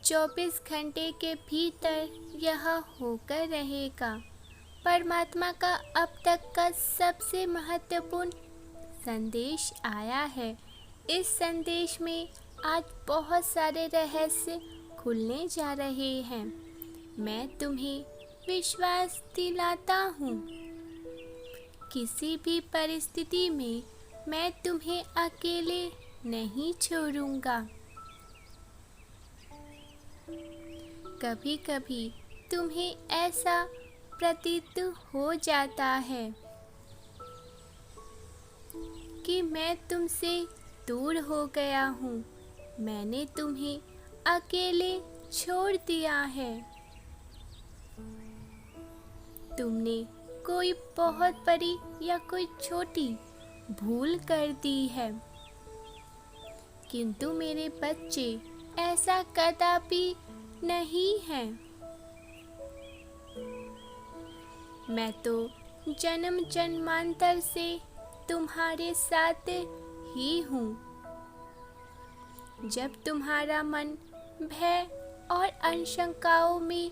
24 घंटे के भीतर यह होकर रहेगा। परमात्मा का अब तक का सबसे महत्वपूर्ण संदेश आया है। इस संदेश में आज बहुत सारे रहस्य खुलने जा रहे हैं। मैं तुम्हें विश्वास दिलाता हूँ, किसी भी परिस्थिति में मैं तुम्हें अकेले नहीं छोड़ूंगा। कभी कभी तुम्हें ऐसा प्रतीत हो जाता है कि मैं तुमसे दूर हो गया हूँ, मैंने तुम्हें अकेले छोड़ दिया है। तुमने कोई बहुत बड़ी या कोई छोटी भूल कर दी है, किंतु मेरे बच्चे ऐसा कदापि नहीं है। मैं तो जन्म जन्मांतर से तुम्हारे साथ ही हूँ। जब तुम्हारा मन भय और आशंकाओं में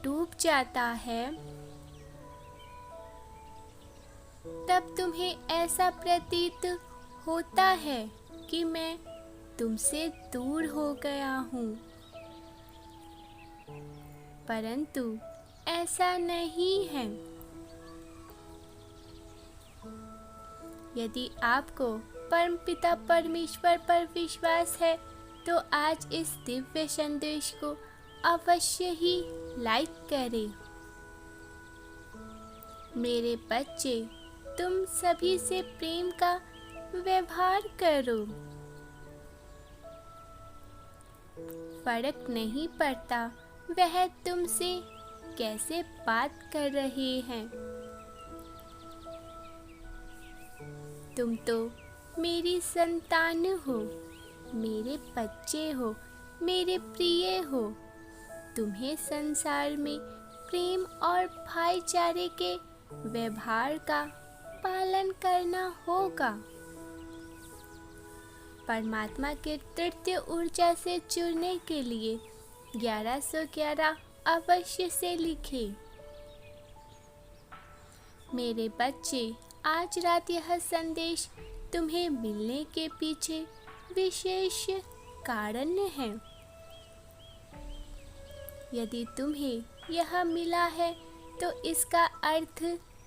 डूब जाता है, तब तुम्हें ऐसा प्रतीत होता है कि मैं तुमसे दूर हो गया हूँ, परंतु ऐसा नहीं है। यदि आपको परमपिता परमेश्वर पर विश्वास है तो आज इस दिव्य संदेश को अवश्य ही लाइक करें। मेरे बच्चे, तुम सभी से प्रेम का व्यवहार करो। फर्क नहीं पड़ता वह तुमसे कैसे बात कर रहे हैं। तुम तो मेरी संतान हो, मेरे बच्चे हो, मेरे प्रिय हो। तुम्हें संसार में प्रेम और भाईचारे के व्यवहार का पालन करना होगा। परमात्मा के तृतीय ऊर्जा से जुड़ने के लिए 1111 अवश्य से लिखें। मेरे बच्चे, आज रात यह संदेश तुम्हें मिलने के पीछे विशेष कारण है। यदि तुम्हें यह मिला है तो इसका अर्थ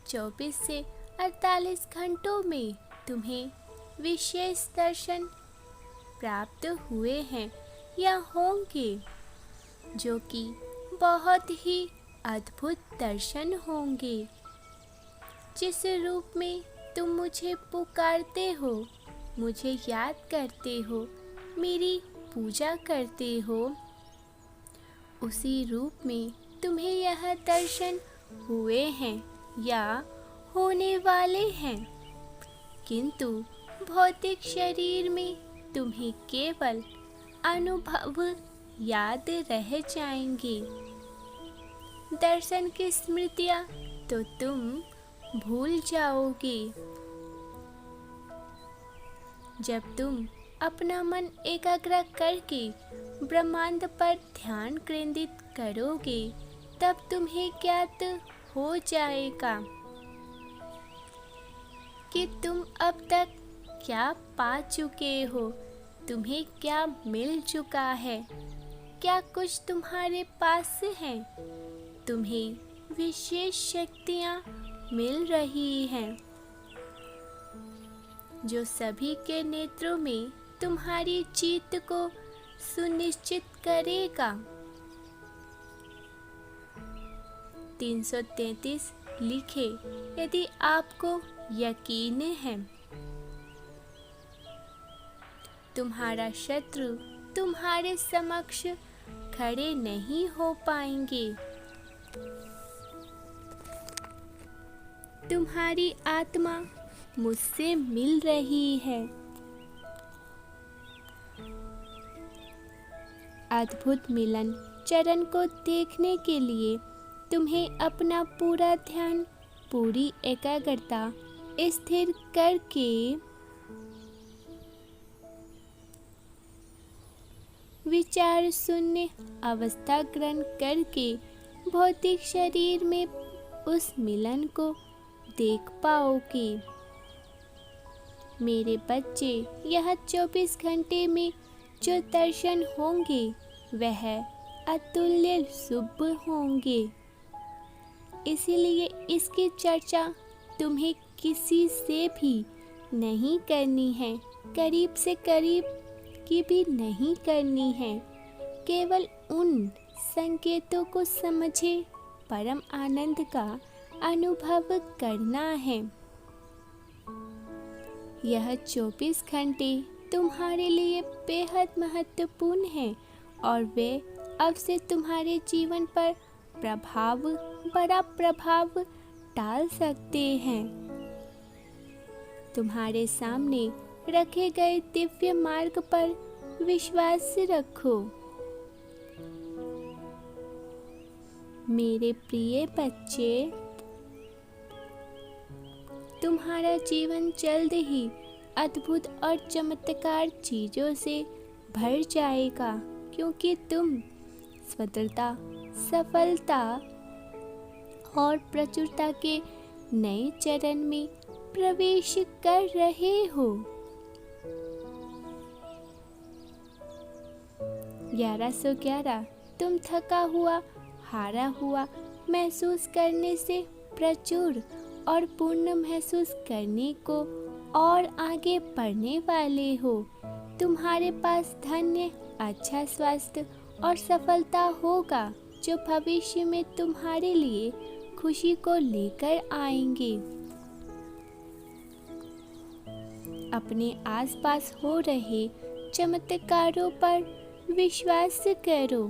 24 से 48 घंटों में तुम्हें विशेष दर्शन प्राप्त हुए हैं या होंगे, जो कि बहुत ही अद्भुत दर्शन होंगे। जिस रूप में तुम मुझे पुकारते हो, मुझे याद करते हो, मेरी पूजा करते हो, उसी रूप में तुम्हें यह दर्शन हुए हैं या होने वाले हैं, किंतु भौतिक शरीर में तुम्हें केवल अनुभव याद रह जाएंगे। दर्शन की स्मृतियाँ तो तुम भूल जाओगे। जब तुम अपना मन एकाग्र करके ब्रह्मांड पर ध्यान केंद्रित करोगे, तब तुम्हें ज्ञात हो जाएगा कि तुम अब तक क्या पा चुके हो, तुम्हें क्या मिल चुका है, क्या कुछ तुम्हारे पास है। तुम्हें विशेष शक्तियाँ मिल रही हैं, जो सभी के नेत्रों में तुम्हारी जीत को सुनिश्चित करेगा। 333 लिखे यदि आपको यकीन है। तुम्हारा शत्रु तुम्हारे समक्ष खड़े नहीं हो पाएंगे। तुम्हारी आत्मा मुझसे मिल रही है। अद्भुत मिलन चरण को देखने के लिए तुम्हें अपना पूरा ध्यान, पूरी एकाग्रता स्थिर करके विचार शून्य अवस्था ग्रहण करके भौतिक शरीर में उस मिलन को देख पाओगे। मेरे बच्चे, यह 24 घंटे में जो दर्शन होंगे वह अतुल्य शुभ होंगे। इसीलिए इसकी चर्चा तुम्हें किसी से भी नहीं करनी है, करीब से करीब की भी नहीं करनी है। केवल उन संकेतों को समझे परम आनंद का अनुभव करना है। यह 24 घंटे तुम्हारे लिए बेहद महत्वपूर्ण है और वे अब से तुम्हारे जीवन पर बड़ा प्रभाव डाल सकते हैं। तुम्हारे सामने रखे गए दिव्य मार्ग पर विश्वास रखो। मेरे प्रिय बच्चे, तुम्हारा जीवन जल्द ही अद्भुत और चमत्कार चीजों से भर जाएगा, क्योंकि तुम स्वतंत्रता, सफलता और प्रचुरता के नए चरण में प्रवेश कर रहे हो। 1111 तुम थका हुआ, हारा हुआ महसूस करने से प्रचुर और पूर्ण महसूस करने को और आगे बढ़ने वाले हो। तुम्हारे पास धन्य, अच्छा स्वास्थ्य और सफलता होगा, जो भविष्य में तुम्हारे लिए खुशी को लेकर आएंगे। अपने आसपास हो रहे चमत्कारों पर विश्वास करो।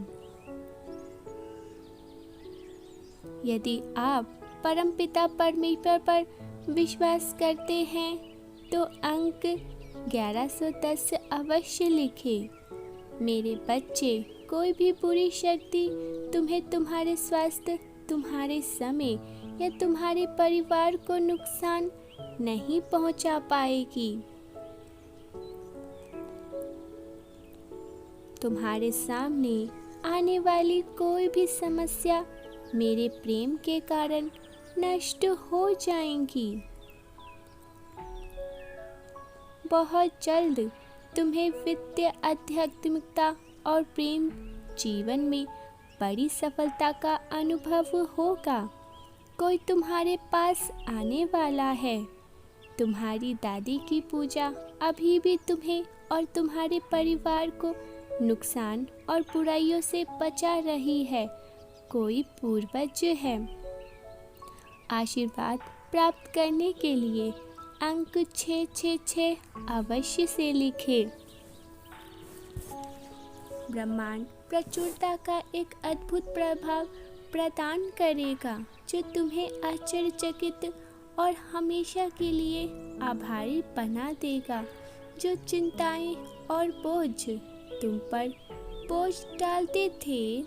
यदि आप परमपिता परमेश्वर पर विश्वास करते हैं तो अंक 1110 अवश्य लिखें। मेरे बच्चे, कोई भी बुरी शक्ति तुम्हें तुम्हारे स्वास्थ्य, तुम्हारे समय या तुम्हारे परिवार को नुकसान नहीं पहुंचा पाएगी। तुम्हारे सामने आने वाली कोई भी समस्या मेरे प्रेम के कारण नष्ट हो जाएंगी। बहुत जल्द तुम्हें वित्तीय, आध्यात्मिकता और प्रेम जीवन में बड़ी सफलता का अनुभव होगा। कोई तुम्हारे पास आने वाला है। तुम्हारी दादी की पूजा अभी भी तुम्हें और तुम्हारे परिवार को नुकसान और बुराइयों से बचा रही है। कोई पूर्वज है। आशीर्वाद प्राप्त करने के लिए अंक 666 अवश्य से लिखें। ब्रह्मांड प्रचुरता का एक अद्भुत प्रभाव प्रदान करेगा, जो तुम्हें आश्चर्यचकित और हमेशा के लिए आभारी बना देगा। जो चिंताएं और बोझ तुम पर बोझ डालते थे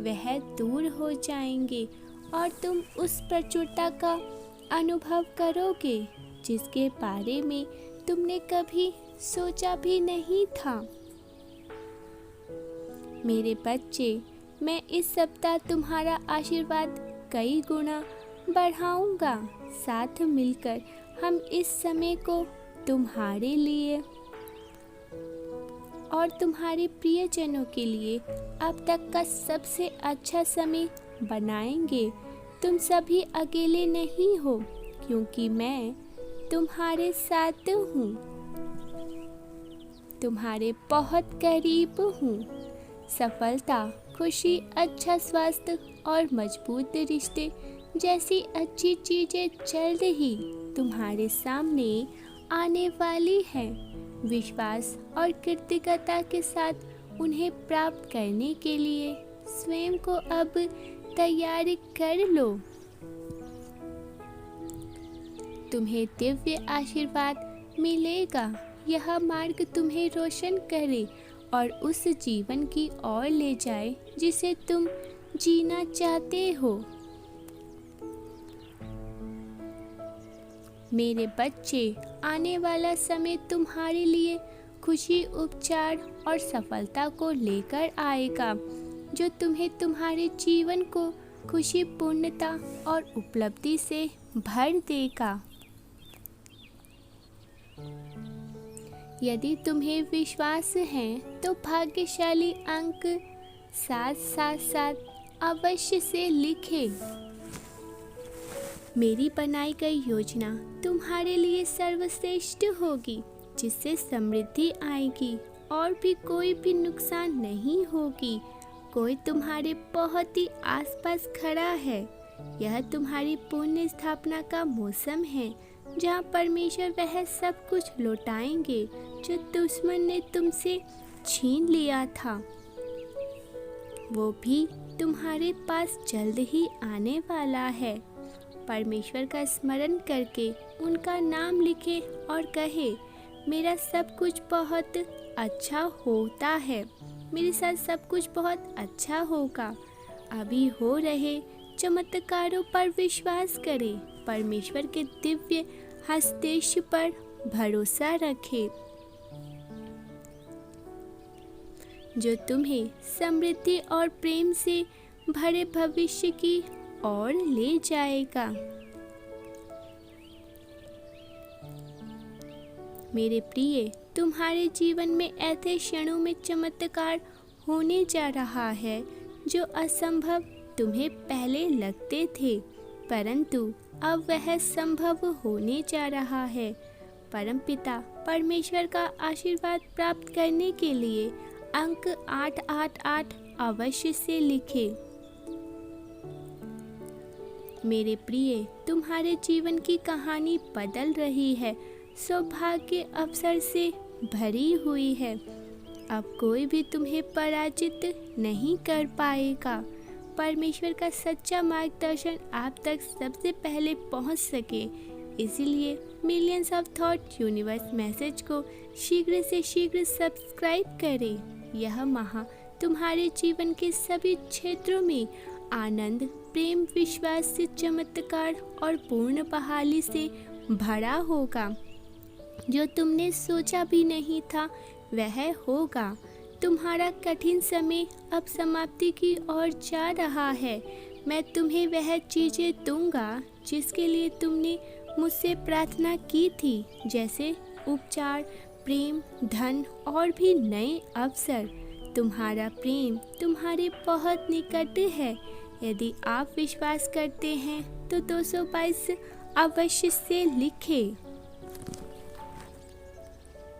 वह दूर हो जाएंगे और तुम उस प्रचुरता का अनुभव करोगे जिसके बारे में तुमने कभी सोचा भी नहीं था। मेरे बच्चे, मैं इस सप्ताह तुम्हारा आशीर्वाद कई गुना बढ़ाऊंगा। साथ मिलकर हम इस समय को तुम्हारे लिए और तुम्हारे प्रियजनों के लिए अब तक का सबसे अच्छा समय बनाएंगे। तुम सभी अकेले नहीं हो, क्योंकि मैं तुम्हारे साथ हूँ, तुम्हारे बहुत करीब हूँ। सफलता, खुशी, अच्छा स्वास्थ्य और मजबूत रिश्ते जैसी अच्छी चीजें जल्द ही तुम्हारे सामने आने वाली है। विश्वास और कृतज्ञता के साथ उन्हें प्राप्त करने के लिए स्वयं को अब तैयार कर लो। तुम्हें दिव्य आशीर्वाद मिलेगा। यह मार्ग तुम्हें रोशन करे और उस जीवन की ओर ले जाए जिसे तुम जीना चाहते हो। मेरे बच्चे, आने वाला समय तुम्हारे लिए खुशी, उपचार और सफलता को लेकर आएगा, जो तुम्हें तुम्हारे जीवन को खुशी, पूर्णता और उपलब्धि से भर देगा। यदि तुम्हें विश्वास है तो भाग्यशाली अंक 777 अवश्य से लिखें। मेरी बनाई गई योजना तुम्हारे लिए सर्वश्रेष्ठ होगी, जिससे समृद्धि आएगी और भी कोई भी नुकसान नहीं होगी। कोई तुम्हारे बहुत ही आसपास खड़ा है। यह तुम्हारी पुण्य स्थापना का मौसम है, जहाँ परमेश्वर वह सब कुछ लौटाएंगे जो दुश्मन ने तुमसे छीन लिया था। वो भी तुम्हारे पास जल्द ही आने वाला है। परमेश्वर का स्मरण करके उनका नाम लिखे और कहे, मेरा सब कुछ बहुत अच्छा होता है, मेरे साथ सब कुछ बहुत अच्छा होगा। अभी हो रहे चमत्कारों पर विश्वास करें, परमेश्वर के दिव्य हस्तेश पर भरोसा रखें, जो तुम्हें समृद्धि और प्रेम से भरे भविष्य की ओर ले जाएगा। मेरे प्रिय, तुम्हारे जीवन में ऐसे क्षणों में चमत्कार होने जा रहा है जो असंभव तुम्हें पहले लगते थे, परंतु अब वह संभव होने जा रहा है। परमपिता परमेश्वर का आशीर्वाद प्राप्त करने के लिए अंक 888 अवश्य से लिखें। मेरे प्रिय, तुम्हारे जीवन की कहानी बदल रही है, सौभाग्य अवसर से भरी हुई है। अब कोई भी तुम्हें पराजित नहीं कर पाएगा। परमेश्वर का सच्चा मार्गदर्शन आप तक सबसे पहले पहुंच सके, इसीलिए millions of thought universe message को शीघ्र से शीघ्र सब्सक्राइब करें। यह माह तुम्हारे जीवन के सभी क्षेत्रों में आनंद, प्रेम, विश्वास से चमत्कार और पूर्ण बहाली से भरा होगा। जो तुमने सोचा भी नहीं था वह होगा। तुम्हारा कठिन समय अब समाप्ति की ओर जा रहा है। मैं तुम्हें वह चीज़ें दूंगा जिसके लिए तुमने मुझसे प्रार्थना की थी, जैसे उपचार, प्रेम, धन और भी नए अवसर। तुम्हारा प्रेम तुम्हारे बहुत निकट है। यदि आप विश्वास करते हैं तो 222 अवश्य से लिखें।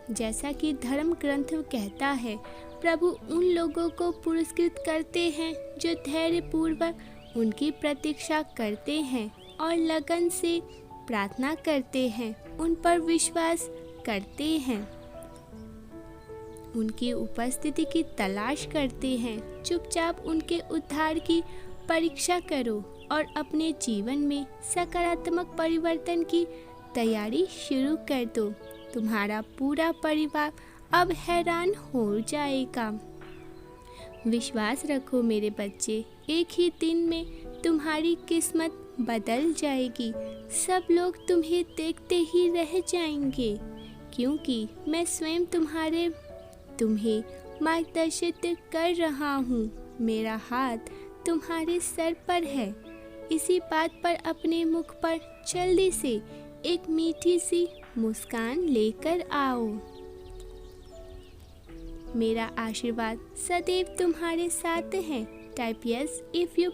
जैसा कि धर्म ग्रंथ कहता है, प्रभु उन लोगों को पुरस्कृत करते हैं जो धैर्यपूर्वक उनकी प्रतीक्षा करते हैं और लगन से प्रार्थना करते हैं, उन पर विश्वास करते हैं, उनकी उपस्थिति की तलाश करते हैं। चुपचाप उनके उद्धार की परीक्षा करो और अपने जीवन में सकारात्मक परिवर्तन की तैयारी शुरू कर दो। तुम्हारा पूरा परिवार अब हैरान हो जाएगा। विश्वास रखो मेरे बच्चे, एक ही दिन में तुम्हारी किस्मत बदल जाएगी। सब लोग तुम्हें देखते ही रह जाएंगे, क्योंकि मैं स्वयं तुम्हें मार्गदर्शित कर रहा हूँ। मेरा हाथ तुम्हारे सर पर है। इसी बात पर अपने मुख पर जल्दी से एक मीठी सी मुस्कान लेकर आओ। मेरा आशीर्वाद सदैव तुम्हारे साथ है। Type yes if you